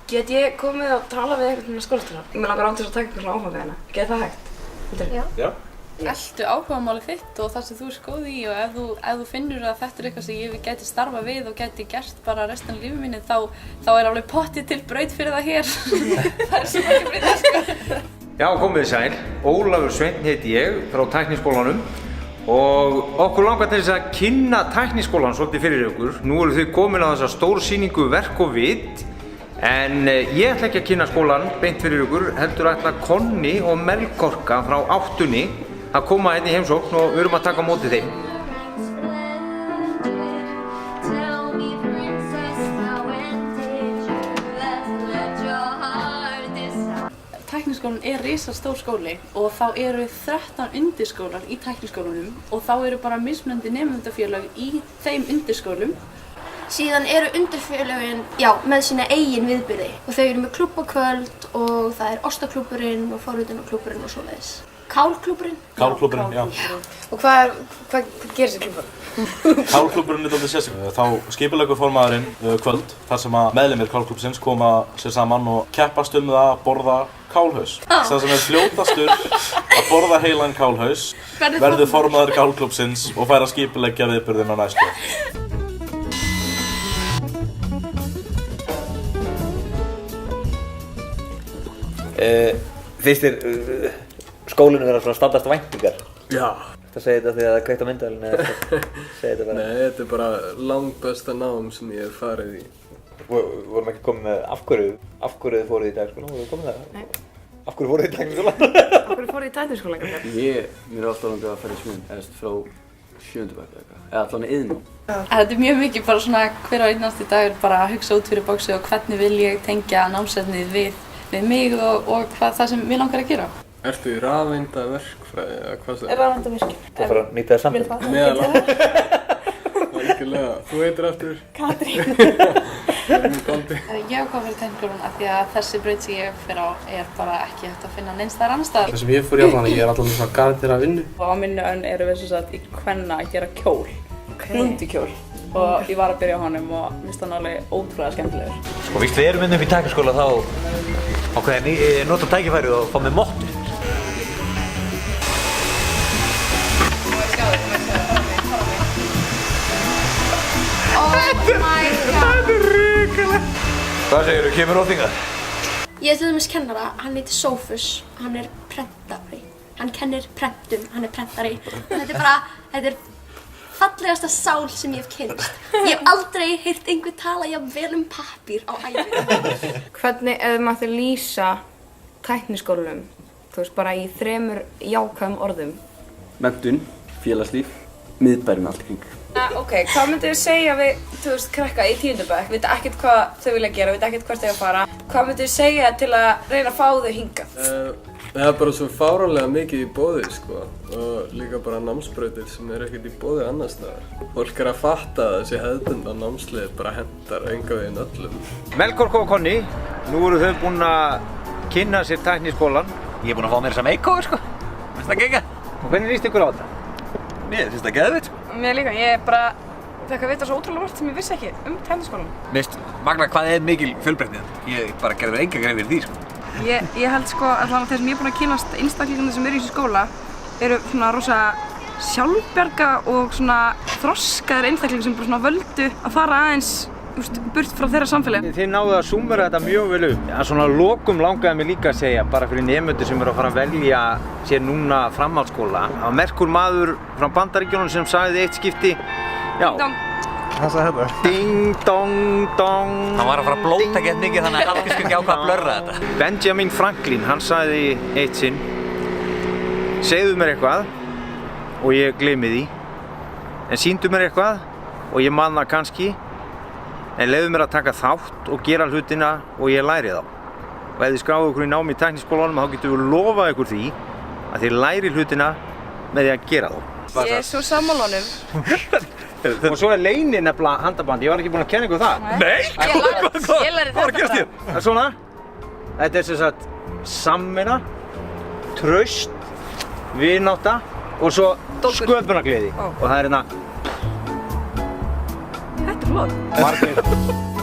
Get ég komið og tala við einhvern skólastjóra? Ég langar til að taka eitthvað svona áfanga hérna. Get það hægt? Já. Eltu áhugamálið þitt og það sem þú góð í og ef þú finnur að þetta eitthvað sem ég gæti starfa við og gæti gert bara restan af lífi mínu þá alveg pottið til braut fyrir það hér. Það svo ekki breytið sko. Já, komið þið sæl. Ólafur Sveinn heiti ég frá Tækniskólanum og okkur langar til þess að kynna Tækniskólan svolítið fyrir ykkur. Nú eru þau komin á þessa stóru sýningu Verk og vit. En ég ætla ekki að kynna skólan beint fyrir ykkur, heldur ætla Konni og Melkorka frá 8. að koma hérna í heimsókn og við erum að taka á móti þeim. Tækniskólan risastór skóli og þá eru 13 undirskólar í Tækniskólanum og þá eru bara mismunandi nemendafélög í þeim undirskólum. Síðan eru undirfélögin, með sína eigin viðburði og þau eru með klubbakvöld og það er Ostaklúbburinn og Forritunarklúbburinn og svoleiðis. Kálklúbburinn? Kálklúbburinn, já. Og hvað gerir þessi klúbbur? Kálklúbburinn er dálítið sérstaklega. Þá skipuleggur formaðurinn kvöld þar sem að meðlimir kálklúbbsins koma sér saman og keppast það að borða kálhaus. Það sem er fljótastur að borða heilan kálhaus verður formaður kálklúbbsins og fær að skipuleggja viðburðinn á næstu. Finnst þér skólinu vera svona standast væntingar? Já. Það segir þetta því að það kveikt á myndavélinu eða segir þetta bara? Nei, þetta er bara langbesta nám sem ég hef farið í. Vorum ekki komið með af hverju þið fóruð í Tækniskólann? Voruð þið komið það? Nei. Af hverju fóruð þið í Tækniskólann? Af hverju fóruð þið í Tækniskólann? Mér er alltaf langað að fara í smíðum, frá 7. bekk eða eitthvað, eða allavega iðnnám. Þetta er mjög mikið bara svona hver og einnasti dagur bara að hugsa út fyrir boxið og hvernig vil ég tengja námsefnið við mig og hvað það sem ég langar að gera. Ertu í rafeindaverkfræði eða hvað það er? Rafeindavirkjun. Þú fara að nýta það saman? Meðal annars. Algjörlega. Þú heitir eftir? Katrín. Ég ákvað fyrir Tækniskólann af því að þessi braut sem ég fer á er bara ekki hægt að finna neins staðar annars staðar. Það sem ég fór í allan, ég er alltaf með svona garantera vinnu. Og á minni önn eru við sem sagt í kvenna að gera kjól, blúndukjól. Og ég var að byrja á honum og finnst hann alveg ótrúlega skemmtilegur. Sko, víst við erum upp í Tækniskóla þá ákveðið nota tækifærið og fá með mottu. Þetta er ríkalegt! Hvað segirðu, kemur óþingað? Ég er til dæmis kennara, hann heitir Sófus, hann er prentari. Hann kennir prentum, hann er prentari. Þetta er fallegasta sál sem ég hef kynnst. Ég hef aldrei heyrt einhver tala jafn vel pappír á ævinni. Hvernig, ef þú mættir lýsa Tækniskólanum, þú veist, bara í 3 jákvæðum orðum? Menntun, félagslíf, miðbærinn allt kring. Ok, hvað myndir þið segja við, þú veist, krakka í 10. bekk, vita ekkert hvað þau vilja gera, vita ekkert hvert þau að fara. Hvað myndir þið segja til að reyna að fá þau hingað? Það er bara svo fáránlega mikið í boði, sko, og líka bara námsbrautir sem ekkert í boði annars staðar. Fólk að fatta að þessi hefðbundna námsleið bara hentar engan veginn öllum. Melkorka og Konni, nú eru þau búin að kynna sér Tækniskólann. Ég er búinn að fá mér þessa make-over, sko. Finnst það geggjað? Og hvernig líst ykkur á þetta? Mér finnst það geðveikt, sko. Mér líka, ég bara fekk að vita svo ótrúlega margt sem ég vissi ekki Tækniskólann. Mér finnst magna hvað er mikil fjölbreytni. Ég bara gerði mér enga grein fyrir því, sko. Ég held sko að þeir sem ég er búin að kynnast einstaklingarnir sem eru í þessu skóla eru svona rosa sjálfbjarga og svona þroskaðir einstaklingar sem bara svona völdu að fara aðeins burt frá þeirra samfélagi. Þið náðu að súmmera þetta mjög vel upp. Að svona lokum langaði mig líka að segja, bara fyrir nemendur sem eru að fara að velja sér núna framhaldsskóla. Það var merkur maður frá Bandaríkjunum sem sagði eitt skipti, já. Hvað sagði þetta? Ding dong dong. Hann var að fara að blóta gett mikið þannig að allir skulle ekki ákvað að blurra þetta. Benjamin Franklin, hann sagði eitt sinn, segðu mér eitthvað og ég gleymi því, en sýndu mér eitthvað og ég man það kannski, en leyfðu mér að taka þátt og gera hlutina og ég læri þá. Og ef þið skráðu ykkur í nám í Tækniskólanum þá getum við lofað ykkur því að þið læri hlutina með því að gera þá. Ég er svo sammála honum. Og svo er leini nefnilega handaband, ég var ekki búinn að kenna ykkur það. Nei! Ég lærði Hvað var að gerast þér? Það er svona, þetta er sem sagt samvinna, traust, vinátta og svo sköpunargleði. Og það er hérna Þetta er flott. margir